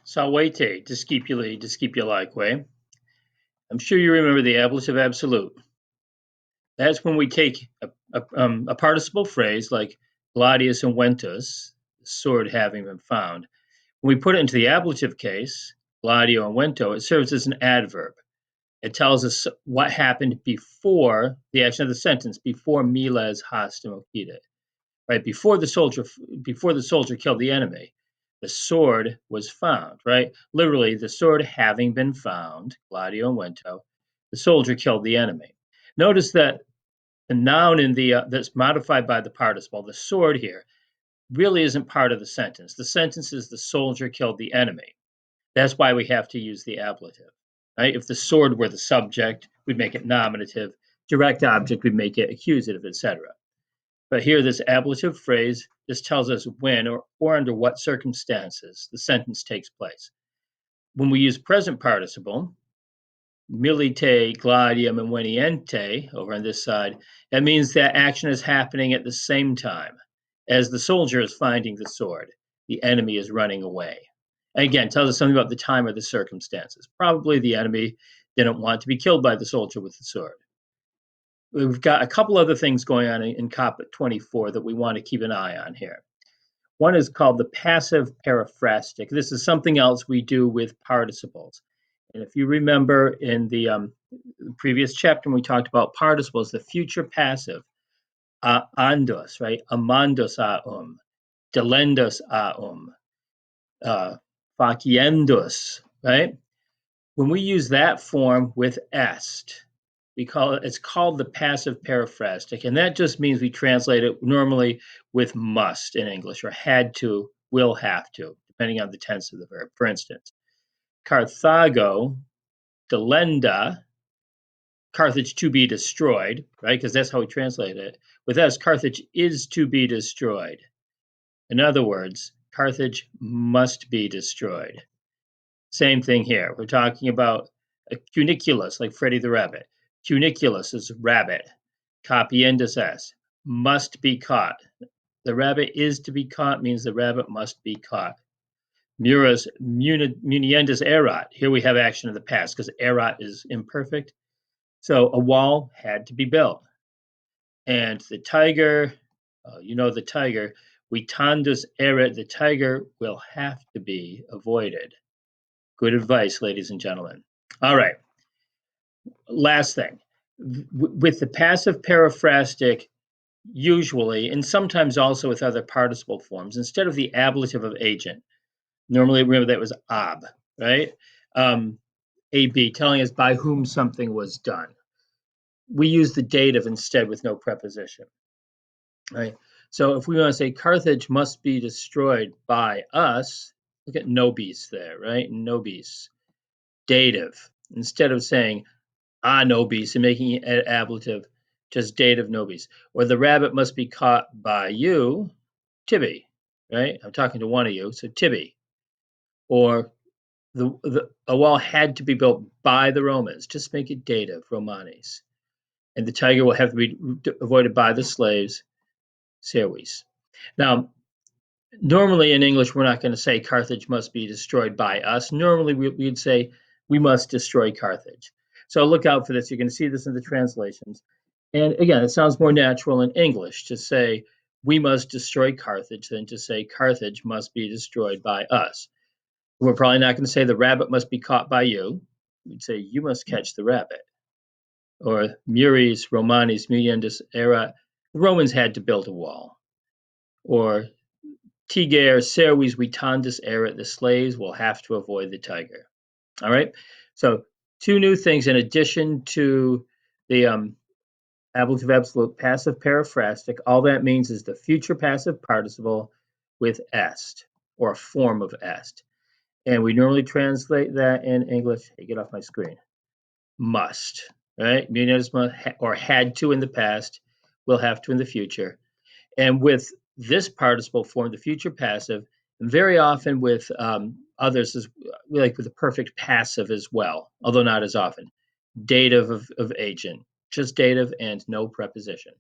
Salvete, discipulae. I'm sure you remember the ablative absolute. That's when we take a participle phrase like gladius and ventus, the sword having been found. When we put it into the ablative case, gladio and vento, it serves as an adverb. It tells us what happened before the action of the sentence, before miles hastem occidit, right? Before the soldier killed the enemy, the sword was found, right? Literally, the sword having been found, gladio and vento, the soldier killed the enemy. Notice that the noun in the that's modified by the participle, the sword here, really isn't part of the sentence. The sentence is the soldier killed the enemy. That's why we have to use the ablative, right? If the sword were the subject, we'd make it nominative. Direct object, we'd make it accusative, etc. But here, this ablative phrase, this tells us when or under what circumstances the sentence takes place. When we use present participle, milite, gladium, and veniente, over on this side, that means that action is happening at the same time as the soldier is finding the sword. The enemy is running away. And again, tells us something about the time or the circumstances. Probably the enemy didn't want to be killed by the soldier with the sword. We've got a couple other things going on in Caput 24 that we want to keep an eye on here. One is called the passive periphrastic. This is something else we do with participles. And if you remember in the previous chapter when we talked about participles, the future passive, andos, right? Amandos aum, delendos aum, faciendos, right? When we use that form with est, it's called the passive periphrastic, and that just means we translate it normally with must in English, or had to, will have to, depending on the tense of the verb. For instance, Carthago, delenda, Carthage to be destroyed, right? Because that's how we translate it. With us, Carthage is to be destroyed. In other words, Carthage must be destroyed. Same thing here. We're talking about a cuniculus, like Freddy the Rabbit. Cuniculus is rabbit. Capiendus est, must be caught. The rabbit is to be caught means the rabbit must be caught. Muras muniendus erat. Here we have action of the past because erat is imperfect. So a wall had to be built. And the tiger, the tiger, vitandus erat, the tiger will have to be avoided. Good advice, ladies and gentlemen. All right. Last thing. With the passive periphrastic, usually, and sometimes also with other participle forms, instead of the ablative of agent, normally remember that was ab, right? AB, telling us by whom something was done. We use the dative instead with no preposition, right? So if we want to say Carthage must be destroyed by us, look at nobis there, right? Nobis, dative. Instead of saying nobis and making it ablative, just dative nobis. Or the rabbit must be caught by you, tibi, right? I'm talking to one of you, so tibi. Or a wall had to be built by the Romans, just make it dative, Romanes. And the tiger will have to be avoided by the slaves, cervis. Now, normally in English, we're not going to say Carthage must be destroyed by us. Normally, we'd say we must destroy Carthage. So look out for this. You're going to see this in the translations. And again, it sounds more natural in English to say we must destroy Carthage than to say Carthage must be destroyed by us. We're probably not going to say the rabbit must be caught by you. We'd say you must catch the rabbit. Or muris Romanis muniendus erat. The Romans had to build a wall. Or tiger cervis vitandus erat. The slaves will have to avoid the tiger. All right. So two new things in addition to the ablative absolute passive periphrastic. All that means is the future passive participle with est, or a form of est. And we normally translate that in English. Hey, get off my screen. Must, right? Or had to in the past, will have to in the future. And with this participle form, the future passive, and very often with others, is like with the perfect passive as well, although not as often. Dative of agent, just dative and no preposition.